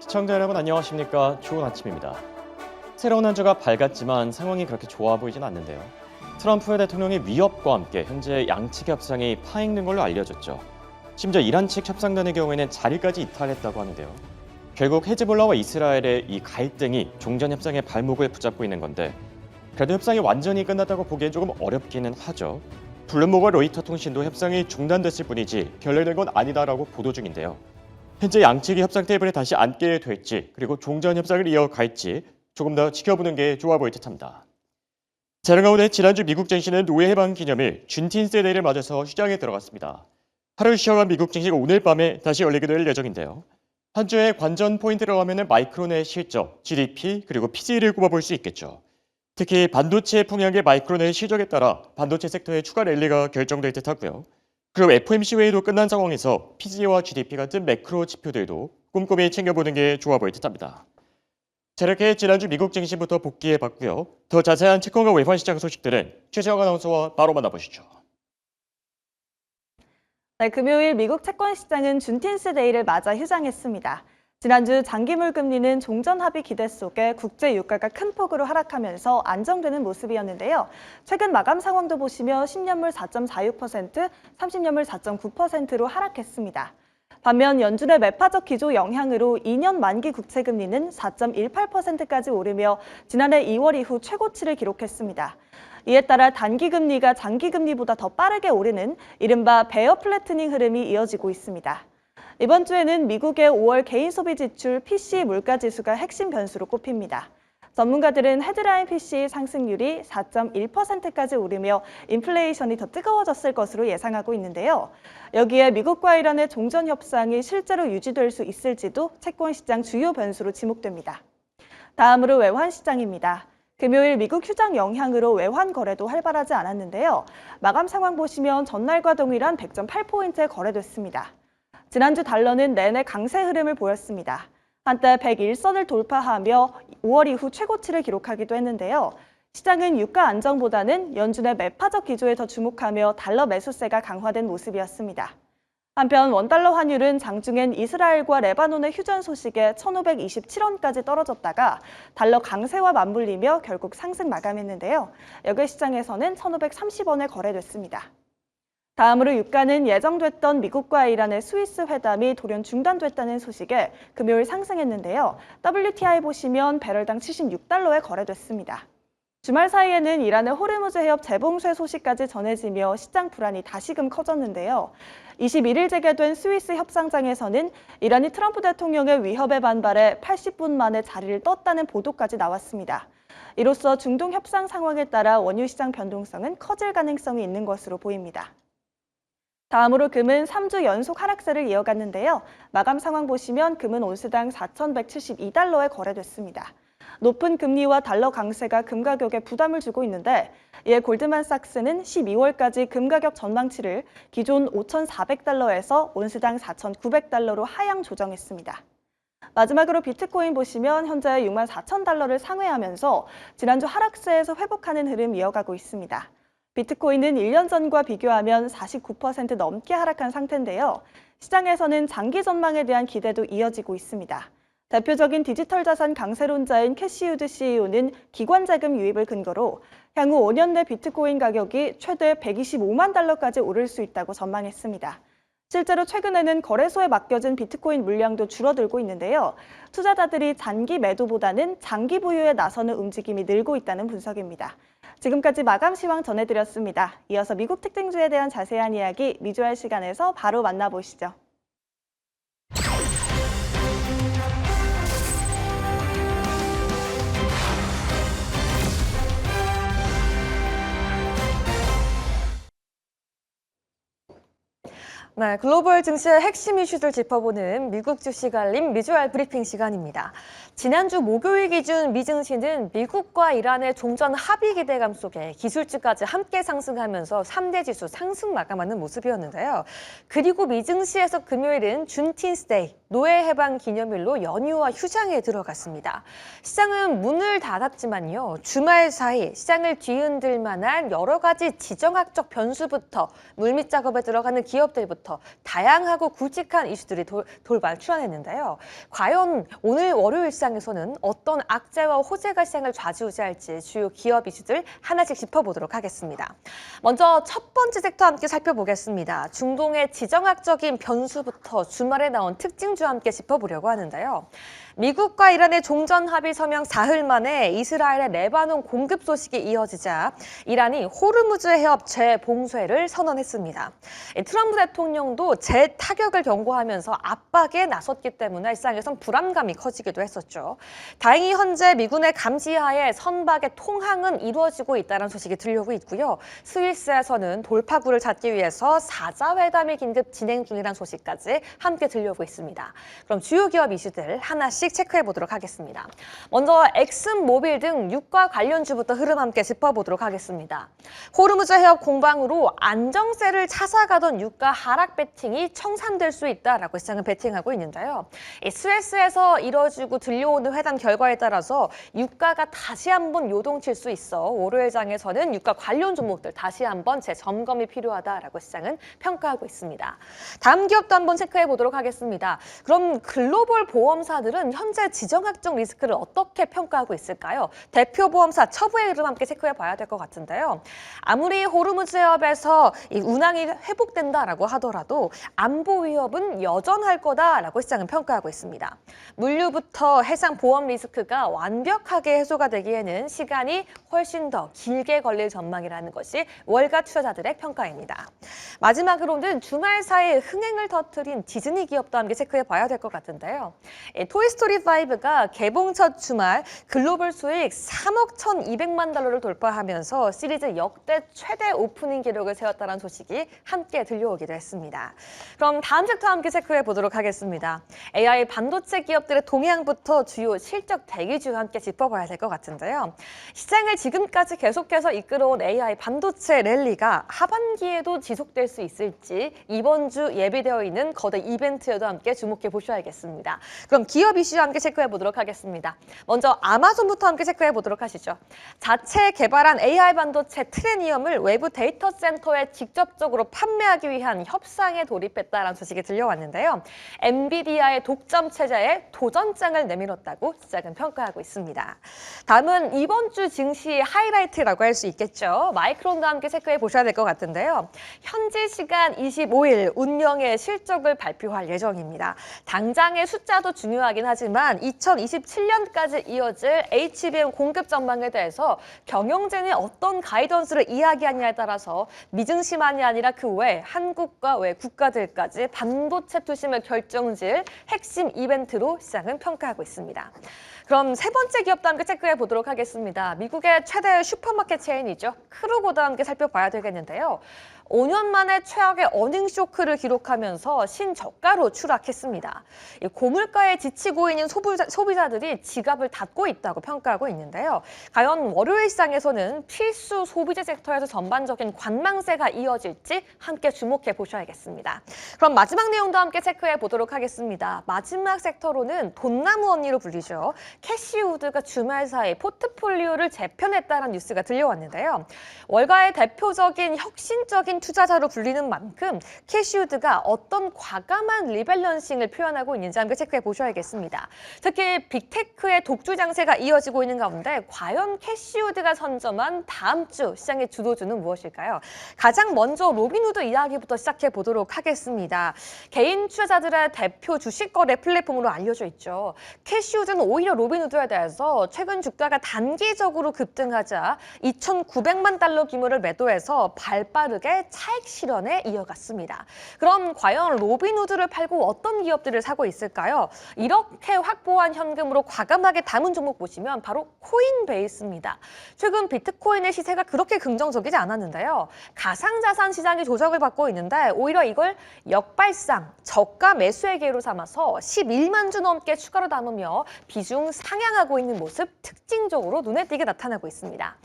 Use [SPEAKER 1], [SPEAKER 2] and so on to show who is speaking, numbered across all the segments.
[SPEAKER 1] 시청자 여러분 안녕하십니까? 좋은 아침입니다. 새로운 한 주가 밝았지만 상황이 그렇게 좋아 보이진 않는데요. 트럼프 대통령의 위협과 함께 현재 양측 협상이 파행된 걸로 알려졌죠. 심지어 이란 측 협상단의 경우에는 자리까지 이탈했다고 하는데요. 결국 헤즈볼라와 이스라엘의 이 갈등이 종전 협상의 발목을 붙잡고 있는 건데 그래도 협상이 완전히 끝났다고 보기엔 조금 어렵기는 하죠. 블룸버그와 로이터 통신도 협상이 중단됐을 뿐이지 결렬된 건 아니다라고 보도 중인데요. 현재 양측이 협상 테이블에 다시 앉게 될지 그리고 종전 협상을 이어갈지 조금 더 지켜보는 게 좋아 보일 듯합니다. 자, 이런 가운데 지난주 미국 증시는 노예 해방 기념일 준틴스 데이를 맞아서 휴장에 들어갔습니다. 하루 쉬어간 미국 증시가 오늘 밤에 다시 열리게 될 예정인데요. 한 주의 관전 포인트라고 하면 마이크론의 실적, GDP 그리고 PCE를 꼽아볼 수 있겠죠. 특히 반도체 풍향의 마이크론의 실적에 따라 반도체 섹터의 추가 랠리가 결정될 듯하고요. 그리고 FOMC 회의도 끝난 상황에서 PCE와 GDP 같은 매크로 지표들도 꼼꼼히 챙겨보는 게 좋아 보일 듯합니다. 자, 이렇게 지난주 미국 증시부터 복귀해봤고요. 더 자세한 채권과 외환 시장 소식들은 최재형 아나운서와 바로 만나보시죠.
[SPEAKER 2] 네, 금요일 미국 채권 시장은 준틴스 데이를 맞아 휴장했습니다. 지난주 장기물 금리는 종전 합의 기대 속에 국제 유가가 큰 폭으로 하락하면서 안정되는 모습이었는데요. 최근 마감 상황도 보시면 10년물 4.46%, 30년물 4.9%로 하락했습니다. 반면 연준의 매파적 기조 영향으로 2년 만기 국채 금리는 4.18%까지 오르며 지난해 2월 이후 최고치를 기록했습니다. 이에 따라 단기 금리가 장기 금리보다 더 빠르게 오르는 이른바 베어 플래트닝 흐름이 이어지고 있습니다. 이번 주에는 미국의 5월 개인 소비 지출 PCE 물가 지수가 핵심 변수로 꼽힙니다. 전문가들은 헤드라인 PCE 상승률이 4.1%까지 오르며 인플레이션이 더 뜨거워졌을 것으로 예상하고 있는데요. 여기에 미국과 이란의 종전 협상이 실제로 유지될 수 있을지도 채권 시장 주요 변수로 지목됩니다. 다음으로 외환 시장입니다. 금요일 미국 휴장 영향으로 외환 거래도 활발하지 않았는데요. 마감 상황 보시면 전날과 동일한 100.8포인트에 거래됐습니다. 지난주 달러는 내내 강세 흐름을 보였습니다. 한때 101선을 돌파하며 5월 이후 최고치를 기록하기도 했는데요. 시장은 유가 안정보다는 연준의 매파적 기조에 더 주목하며 달러 매수세가 강화된 모습이었습니다. 한편 원달러 환율은 장중엔 이스라엘과 레바논의 휴전 소식에 1,527원까지 떨어졌다가 달러 강세와 맞물리며 결국 상승 마감했는데요. 여객 시장에서는 1,530원에 거래됐습니다. 다음으로 유가는 예정됐던 미국과 이란의 스위스 회담이 돌연 중단됐다는 소식에 금요일 상승했는데요. WTI 보시면 배럴당 76달러에 거래됐습니다. 주말 사이에는 이란의 호르무즈 해협 재봉쇄 소식까지 전해지며 시장 불안이 다시금 커졌는데요. 21일 재개된 스위스 협상장에서는 이란이 트럼프 대통령의 위협에 반발해 80분 만에 자리를 떴다는 보도까지 나왔습니다. 이로써 중동 협상 상황에 따라 원유 시장 변동성은 커질 가능성이 있는 것으로 보입니다. 다음으로 금은 3주 연속 하락세를 이어갔는데요. 마감 상황 보시면 금은 온스당 4,172달러에 거래됐습니다. 높은 금리와 달러 강세가 금 가격에 부담을 주고 있는데 이에 골드만삭스는 12월까지 금 가격 전망치를 기존 5,400달러에서 온스당 4,900달러로 하향 조정했습니다. 마지막으로 비트코인 보시면 현재 64,000달러를 상회하면서 지난주 하락세에서 회복하는 흐름 이어가고 있습니다. 비트코인은 1년 전과 비교하면 49% 넘게 하락한 상태인데요. 시장에서는 장기 전망에 대한 기대도 이어지고 있습니다. 대표적인 디지털 자산 강세론자인 캐시우드 CEO는 기관 자금 유입을 근거로 향후 5년 내 비트코인 가격이 최대 125만 달러까지 오를 수 있다고 전망했습니다. 실제로 최근에는 거래소에 맡겨진 비트코인 물량도 줄어들고 있는데요. 투자자들이 단기 매도보다는 장기 보유에 나서는 움직임이 늘고 있다는 분석입니다. 지금까지 마감 시황 전해드렸습니다. 이어서 미국 특징주에 대한 자세한 이야기 미주알 시간에서 바로 만나보시죠.
[SPEAKER 3] 네, 글로벌 증시의 핵심 이슈들 짚어보는 미국 주식 알림 미주알 브리핑 시간입니다. 지난주 목요일 기준 미증시는 미국과 이란의 종전 합의 기대감 속에 기술주까지 함께 상승하면서 3대 지수 상승 마감하는 모습이었는데요. 그리고 미증시에서 금요일은 준틴스데이, 노예 해방 기념일로 연휴와 휴장에 들어갔습니다. 시장은 문을 닫았지만요. 주말 사이 시장을 뒤흔들 만한 여러 가지 지정학적 변수부터 물밑 작업에 들어가는 기업들부터 시작부터 다양하고 굵직한 이슈들이 돌발 출현했는데요. 과연 오늘 월요일 시장에서는 어떤 악재와 호재가 시장을 좌지우지할지 주요 기업 이슈들 하나씩 짚어보도록 하겠습니다. 먼저 첫 번째 섹터 함께 살펴보겠습니다. 중동의 지정학적인 변수부터 주말에 나온 특징주와 함께 짚어보려고 하는데요. 미국과 이란의 종전 합의 서명 사흘 만에 이스라엘의 레바논 공급 소식이 이어지자 이란이 호르무즈 해협 재봉쇄를 선언했습니다. 트럼프 대통령도 재타격을 경고하면서 압박에 나섰기 때문에 시장에선 불안감이 커지기도 했었죠. 다행히 현재 미군의 감시하에 선박의 통항은 이루어지고 있다는 소식이 들려오고 있고요. 스위스에서는 돌파구를 찾기 위해서 사자회담이 긴급 진행 중이라는 소식까지 함께 들려오고 있습니다. 그럼 주요 기업 이슈들 하나씩 체크해 보도록 하겠습니다. 먼저 엑슨모빌 등 유가 관련주부터 흐름 함께 짚어보도록 하겠습니다. 호르무즈 해협 공방으로 안정세를 찾아가던 유가 하락 배팅이 청산될 수 있다라고 시장은 배팅하고 있는데요. 스웨스에서 이뤄지고 들려오는 회담 결과에 따라서 유가가 다시 한번 요동칠 수 있어 월요일장에서는 유가 관련 종목들 다시 한번 재점검이 필요하다라고 시장은 평가하고 있습니다. 다음 기업도 한번 체크해 보도록 하겠습니다. 그럼 글로벌 보험사들은 현재 지정학적 리스크를 어떻게 평가하고 있을까요? 대표 보험사 처부의 흐름 함께 체크해 봐야 될 것 같은데요. 아무리 호르무즈 해협에서 이 운항이 회복된다라고 하더라도 안보 위협은 여전할 거다라고 시장은 평가하고 있습니다. 물류부터 해상 보험 리스크가 완벽하게 해소가 되기에는 시간이 훨씬 더 길게 걸릴 전망이라는 것이 월가 투자자들의 평가입니다. 마지막으로는 주말 사이에 흥행을 터뜨린 디즈니 기업도 함께 체크해 봐야 될 것 같은데요. 토이스토리5가 개봉 첫 주말 글로벌 수익 3억 1,200만 달러를 돌파하면서 시리즈 역대 최대 오프닝 기록을 세웠다는 소식이 함께 들려오기도 했습니다. 그럼 다음 섹터 함께 체크해 보도록 하겠습니다. AI 반도체 기업들의 동향부터 주요 실적 대기주와 함께 짚어봐야 될 것 같은데요. 시장을 지금까지 계속해서 이끌어온 AI 반도체 랠리가 하반기에도 지속될 수 있을지 이번 주 예비되어 있는 거대 이벤트에도 함께 주목해 보셔야겠습니다. 그럼 기업 이슈와 함께 체크해 보도록 하겠습니다. 먼저 아마존부터 함께 체크해 보도록 하시죠. 자체 개발한 AI 반도체 트레니엄을 외부 데이터 센터에 직접적으로 판매하기 위한 협상에 돌입했다는 소식이 들려왔는데요. 엔비디아의 독점 체제에 도전장을 내밀었다고 시장은 평가하고 있습니다. 다음은 이번 주 증시의 하이라이트라고 할 수 있겠죠. 마이크론과 함께 체크해 보셔야 될 것 같은데요. 현지 시간 25일 운명의 실적을 발표할 예정입니다. 당장의 숫자도 중요하긴 하지만 2027년까지 이어질 HBM 공급 전망에 대해서 경영진이 어떤 가이던스를 이야기하느냐에 따라서 미증시만이 아니라 그 외 한국과 외 국가들까지 반도체 투심을 결정질 핵심 이벤트로 시장은 평가하고 있습니다. 그럼 세 번째 기업도 함께 체크해 보도록 하겠습니다. 미국의 최대 슈퍼마켓 체인이죠. 크루고도 함께 살펴봐야 되겠는데요. 5년 만에 최악의 어닝 쇼크를 기록하면서 신저가로 추락했습니다. 고물가에 지치고 있는 소비자들이 지갑을 닫고 있다고 평가하고 있는데요. 과연 월요일 시장에서는 필수 소비재 섹터에서 전반적인 관망세가 이어질지 함께 주목해 보셔야겠습니다. 그럼 마지막 내용도 함께 체크해 보도록 하겠습니다. 마지막 섹터로는 돈나무 언니로 불리죠. 캐시우드가 주말 사이 포트폴리오를 재편했다는 뉴스가 들려왔는데요. 월가의 대표적인 혁신적인 투자자로 불리는 만큼 캐시우드가 어떤 과감한 리밸런싱을 표현하고 있는지 함께 체크해 보셔야겠습니다. 특히 빅테크의 독주 장세가 이어지고 있는 가운데 과연 캐시우드가 선점한 다음 주 시장의 주도주는 무엇일까요? 가장 먼저 로빈후드 이야기부터 시작해 보도록 하겠습니다. 개인 투자자들의 대표 주식 거래 플랫폼으로 알려져 있죠. 캐시우드는 오히려 로빈후드에 대해서 최근 주가가 단기적으로 급등하자 2,900만 달러 규모를 매도해서 발빠르게 차익 실현에 이어갔습니다. 그럼 과연 로빈후드를 팔고 어떤 기업들을 사고 있을까요? 이렇게 확보한 현금으로 과감하게 담은 종목 보시면 바로 코인베이스입니다. 최근 비트코인의 시세가 그렇게 긍정적이지 않았는데요. 가상자산 시장이 조정을 받고 있는데 오히려 이걸 역발상, 저가 매수의 기회로 삼아서 11만 주 넘게 추가로 담으며 비중 상향하고 있는 모습 특징적으로 눈에 띄게 나타나고 있습니다.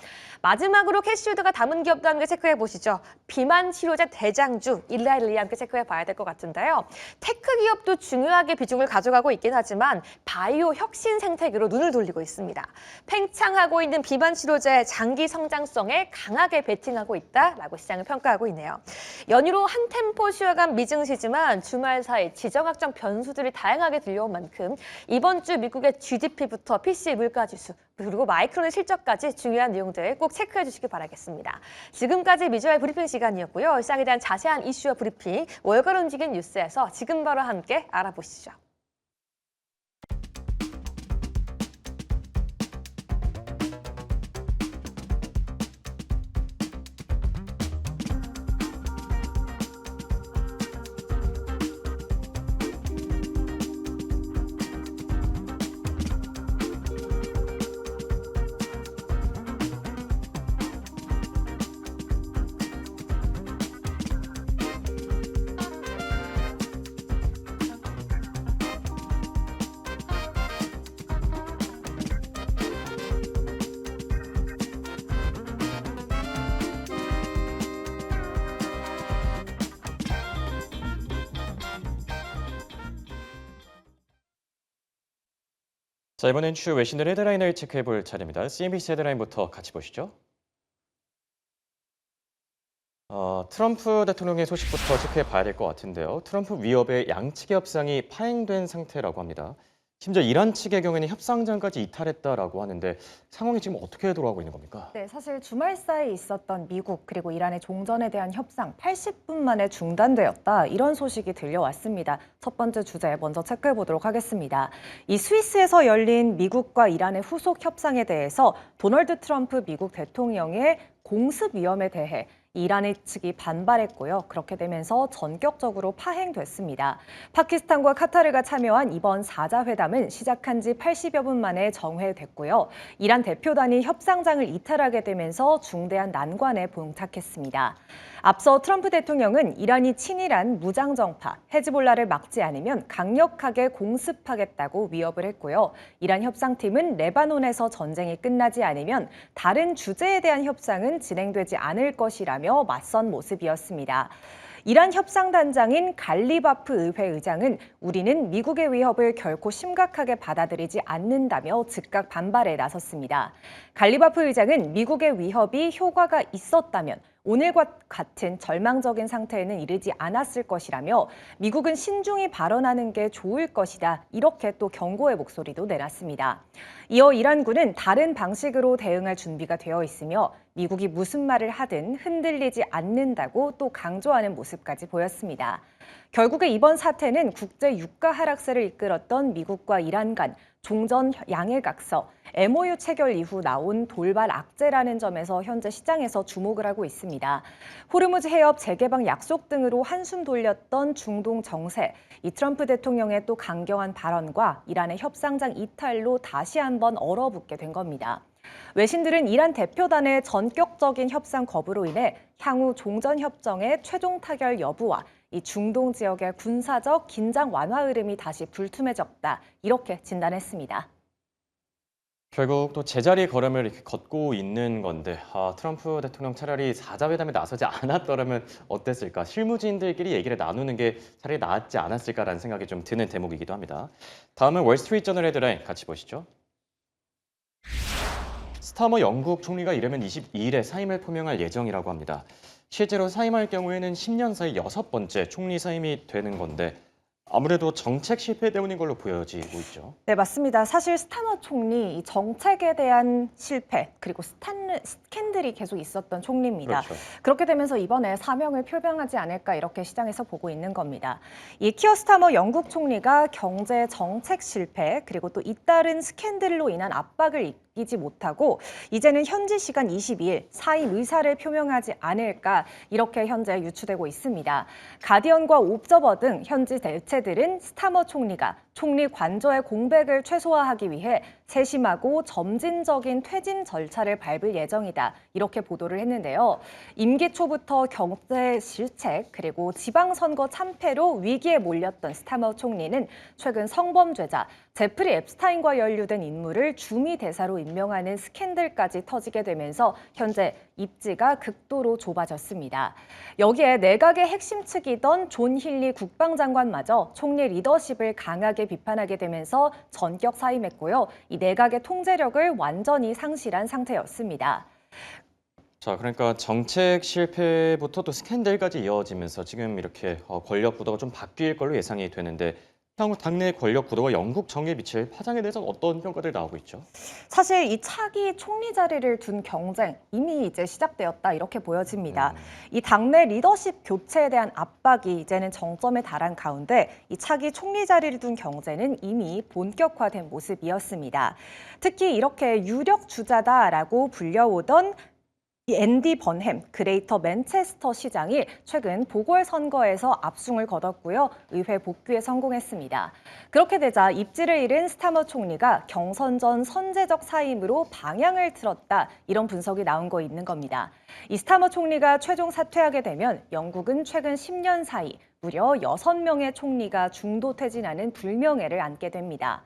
[SPEAKER 3] 마지막으로 캐시우드가 담은 기업도 함께 체크해 보시죠. 비만 비만 치료제 대장주 일라일리 함께 체크해 봐야 될 것 같은데요. 테크 기업도 중요하게 비중을 가져가고 있긴 하지만 바이오 혁신 생태계로 눈을 돌리고 있습니다. 팽창하고 있는 비만 치료제 장기 성장성에 강하게 베팅하고 있다라고 시장을 평가하고 있네요. 연휴로 한 템포 쉬어간 미증시지만 주말 사이 지정학적 변수들이 다양하게 들려온 만큼 이번 주 미국의 GDP부터 PC 물가지수 그리고 마이크론의 실적까지 중요한 내용들 꼭 체크해 주시기 바라겠습니다. 지금까지 미주알 브리핑 시간이었고요. 시장에 대한 자세한 이슈와 브리핑, 월간 움직인 뉴스에서 지금 바로 함께 알아보시죠.
[SPEAKER 1] 자, 이번엔 주요 외신들 헤드라인을 체크해 볼 차례입니다. CNBC 헤드라인부터 같이 보시죠. 트럼프 대통령의 소식부터 체크해 봐야 될 것 같은데요. 트럼프 위협의 양측의 협상이 파행된 상태라고 합니다. 심지어 이란 측의 경우에는 협상장까지 이탈했다라고 하는데 상황이 지금 어떻게 돌아가고 있는 겁니까?
[SPEAKER 4] 네, 사실 주말 사이에 있었던 미국 그리고 이란의 종전에 대한 협상 80분 만에 중단되었다. 이런 소식이 들려왔습니다. 첫 번째 주제 먼저 체크해 보도록 하겠습니다. 이 스위스에서 열린 미국과 이란의 후속 협상에 대해서 도널드 트럼프 미국 대통령의 공습 위험에 대해 이란의 측이 반발했고요. 그렇게 되면서 전격적으로 파행됐습니다. 파키스탄과 카타르가 참여한 이번 4자 회담은 시작한 지 80여 분 만에 정회됐고요. 이란 대표단이 협상장을 이탈하게 되면서 중대한 난관에 봉착했습니다. 앞서 트럼프 대통령은 이란이 친이란 무장정파 헤즈볼라를 막지 않으면 강력하게 공습하겠다고 위협을 했고요. 이란 협상팀은 레바논에서 전쟁이 끝나지 않으면 다른 주제에 대한 협상은 진행되지 않을 것이라며 맞선 모습이었습니다. 이란 협상단장인 갈리바프 의회 의장은 우리는 미국의 위협을 결코 심각하게 받아들이지 않는다며 즉각 반발에 나섰습니다. 갈리바프 의장은 미국의 위협이 효과가 있었다면 오늘과 같은 절망적인 상태에는 이르지 않았을 것이라며 미국은 신중히 발언하는 게 좋을 것이다. 이렇게 또 경고의 목소리도 내놨습니다. 이어 이란군은 다른 방식으로 대응할 준비가 되어 있으며 미국이 무슨 말을 하든 흔들리지 않는다고 또 강조하는 모습까지 보였습니다. 결국에 이번 사태는 국제 유가 하락세를 이끌었던 미국과 이란 간 종전 양해각서, MOU 체결 이후 나온 돌발 악재라는 점에서 현재 시장에서 주목을 하고 있습니다. 호르무즈 해협 재개방 약속 등으로 한숨 돌렸던 중동 정세, 이 트럼프 대통령의 또 강경한 발언과 이란의 협상장 이탈로 다시 한번 얼어붙게 된 겁니다. 외신들은 이란 대표단의 전격적인 협상 거부로 인해 향후 종전협정의 최종 타결 여부와 이 중동 지역의 군사적 긴장 완화 흐름이 다시 불투매졌다. 이렇게 진단했습니다.
[SPEAKER 1] 결국 또 제자리 걸음을 이렇게 걷고 있는 건데 트럼프 대통령 차라리 4자 회담에 나서지 않았더라면 어땠을까? 실무진들끼리 얘기를 나누는 게 차라리 낫지 않았을까라는 생각이 좀 드는 대목이기도 합니다. 다음은 월스트리트저널 헤드라인 같이 보시죠. 스타머 영국 총리가 이르면 22일에 사임을 표명할 예정이라고 합니다. 실제로 사임할 경우에는 10년 사이 6번째 총리 사임이 되는 건데 아무래도 정책 실패 때문인 걸로 보여지고 있죠.
[SPEAKER 4] 네, 맞습니다. 사실 스타머 총리 이 정책에 대한 실패 그리고 스캔들이 계속 있었던 총리입니다.
[SPEAKER 1] 그렇죠.
[SPEAKER 4] 그렇게 되면서 이번에 사명을 표명하지 않을까 이렇게 시장에서 보고 있는 겁니다. 이 키어 스타머 영국 총리가 경제 정책 실패 그리고 또 잇따른 스캔들로 인한 압박을 이기지 못하고 이제는 현지 시간 22일 사임 의사를 표명하지 않을까 이렇게 현재 유추되고 있습니다. 가디언과 옵저버 등 현지 대체들은 스타머 총리가 총리 관저의 공백을 최소화하기 위해 세심하고 점진적인 퇴진 절차를 밟을 예정이다. 이렇게 보도를 했는데요. 임기 초부터 경제 실책 그리고 지방선거 참패로 위기에 몰렸던 스타머 총리는 최근 성범죄자 제프리 앱스타인과 연루된 인물을 주미 대사로 임명하는 스캔들까지 터지게 되면서 현재 입지가 극도로 좁아졌습니다. 여기에 내각의 핵심 측이던 존 힐리 국방장관마저 총리 리더십을 강하게 비판하게 되면서 전격 사임했고요. 이 내각의 통제력을 완전히 상실한 상태였습니다.
[SPEAKER 1] 자, 그러니까 정책 실패부터 또 스캔들까지 이어지면서 지금 이렇게 권력 구도가 좀 바뀔 걸로 예상이 되는데 향후 당내 권력 구도가 영국 정계에 미칠 파장에 대해서는 어떤 평가들이 나오고 있죠?
[SPEAKER 4] 사실 이 차기 총리 자리를 둔 경쟁 이미 이제 시작되었다 이렇게 보여집니다. 이 당내 리더십 교체에 대한 압박이 이제는 정점에 달한 가운데 이 차기 총리 자리를 둔 경쟁은 이미 본격화된 모습이었습니다. 특히 이렇게 유력 주자다라고 불려오던 이 앤디 번햄 그레이터 맨체스터 시장이 최근 보궐선거에서 압승을 거뒀고요. 의회 복귀에 성공했습니다. 그렇게 되자 입지를 잃은 스타머 총리가 경선 전 선제적 사임으로 방향을 틀었다. 이런 분석이 나온 거 있는 겁니다. 이 스타머 총리가 최종 사퇴하게 되면 영국은 최근 10년 사이 무려 6명의 총리가 중도 퇴진하는 불명예를 안게 됩니다.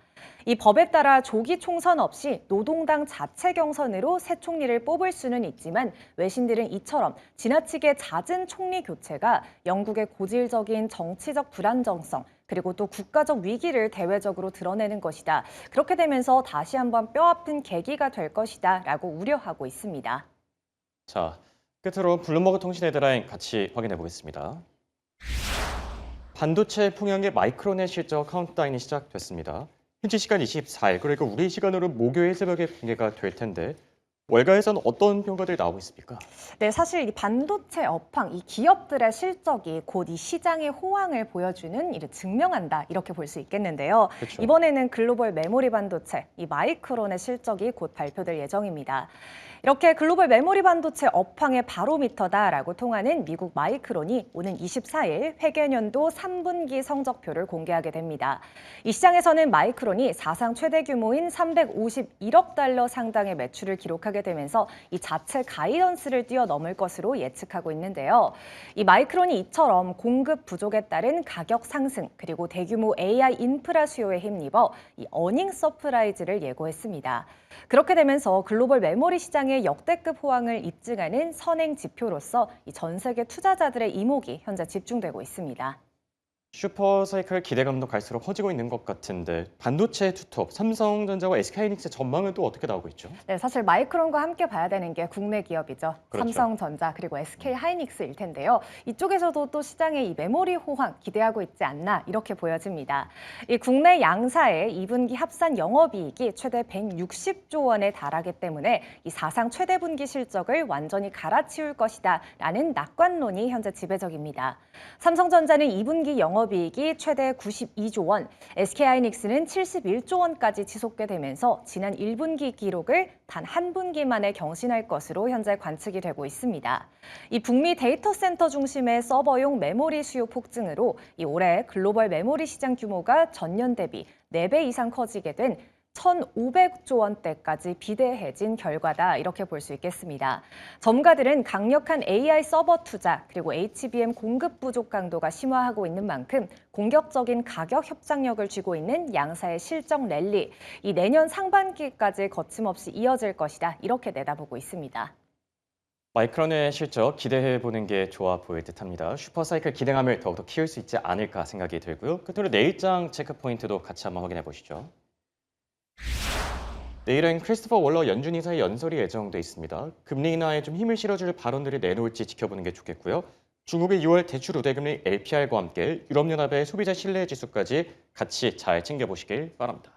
[SPEAKER 4] 이 법에 따라 조기 총선 없이 노동당 자체 경선으로 새 총리를 뽑을 수는 있지만 외신들은 이처럼 지나치게 잦은 총리 교체가 영국의 고질적인 정치적 불안정성 그리고 또 국가적 위기를 대외적으로 드러내는 것이다. 그렇게 되면서 다시 한번 뼈아픈 계기가 될 것이다 라고 우려하고 있습니다.
[SPEAKER 1] 자, 끝으로 블룸버그 통신 헤드라인 같이 확인해 보겠습니다. 반도체 풍향의 마이크론의 실적 카운트다운이 시작됐습니다. 현지 시간 24일, 그러니까 우리 시간으로 목요일 새벽에 공개가 될 텐데 월가에서는 어떤 평가들이 나오고 있습니까?
[SPEAKER 4] 네, 사실 이 반도체 업황, 이 기업들의 실적이 곧 이 시장의 호황을 보여주는 이를 증명한다 이렇게 볼 수 있겠는데요.
[SPEAKER 1] 그렇죠.
[SPEAKER 4] 이번에는 글로벌 메모리 반도체, 이 마이크론의 실적이 곧 발표될 예정입니다. 이렇게 글로벌 메모리 반도체 업황의 바로미터다라고 통하는 미국 마이크론이 오는 24일 회계년도 3분기 성적표를 공개하게 됩니다. 이 시장에서는 마이크론이 사상 최대 규모인 351억 달러 상당의 매출을 기록하게 되면서 이 자체 가이던스를 뛰어넘을 것으로 예측하고 있는데요. 이 마이크론이 이처럼 공급 부족에 따른 가격 상승 그리고 대규모 AI 인프라 수요에 힘입어 이 어닝 서프라이즈를 예고했습니다. 그렇게 되면서 글로벌 메모리 시장의 역대급 호황을 입증하는 선행 지표로서 이 전 세계 투자자들의 이목이 현재 집중되고 있습니다.
[SPEAKER 1] 슈퍼사이클 기대감도 갈수록 커지고 있는 것 같은데 반도체 투톱 삼성전자와 SK하이닉스 전망은 또 어떻게 나오고 있죠?
[SPEAKER 4] 네, 사실 마이크론과 함께 봐야 되는 게 국내 기업이죠.
[SPEAKER 1] 그렇죠.
[SPEAKER 4] 삼성전자 그리고 SK하이닉스일 텐데요. 이쪽에서도 또 시장의 이 메모리 호황 기대하고 있지 않나 이렇게 보여집니다. 이 국내 양사의 2분기 합산 영업이익이 최대 160조 원에 달하기 때문에 이 사상 최대 분기 실적을 완전히 갈아치울 것이다라는 낙관론이 현재 지배적입니다. 삼성전자는 2분기 영업이익이 최대 92조 원, SK하이닉스는 71조 원까지 치솟게 되면서 지난 1분기 기록을 단 한 분기 만에 경신할 것으로 현재 관측이 되고 있습니다. 이 북미 데이터 센터 중심의 서버용 메모리 수요 폭증으로 이 올해 글로벌 메모리 시장 규모가 전년 대비 4배 이상 커지게 된 1,500조 원대까지 비대해진 결과다 이렇게 볼 수 있겠습니다. 전문가들은 강력한 AI 서버 투자 그리고 HBM 공급 부족 강도가 심화하고 있는 만큼 공격적인 가격 협상력을 쥐고 있는 양사의 실적 랠리, 이 내년 상반기까지 거침없이 이어질 것이다 이렇게 내다보고 있습니다.
[SPEAKER 1] 마이크론의 실적 기대해보는 게 좋아 보일 듯합니다. 슈퍼사이클 기대감을 더욱더 키울 수 있지 않을까 생각이 들고요. 끝으로 내일장 체크 포인트도 같이 한번 확인해 보시죠. 내일은 크리스토퍼 월러 연준 이사의 연설이 예정돼 있습니다. 금리 인하에 좀 힘을 실어줄 발언들을 내놓을지 지켜보는 게 좋겠고요. 중국의 6월 대출 우대금리 LPR과 함께 유럽연합의 소비자 신뢰 지수까지 같이 잘 챙겨보시길 바랍니다.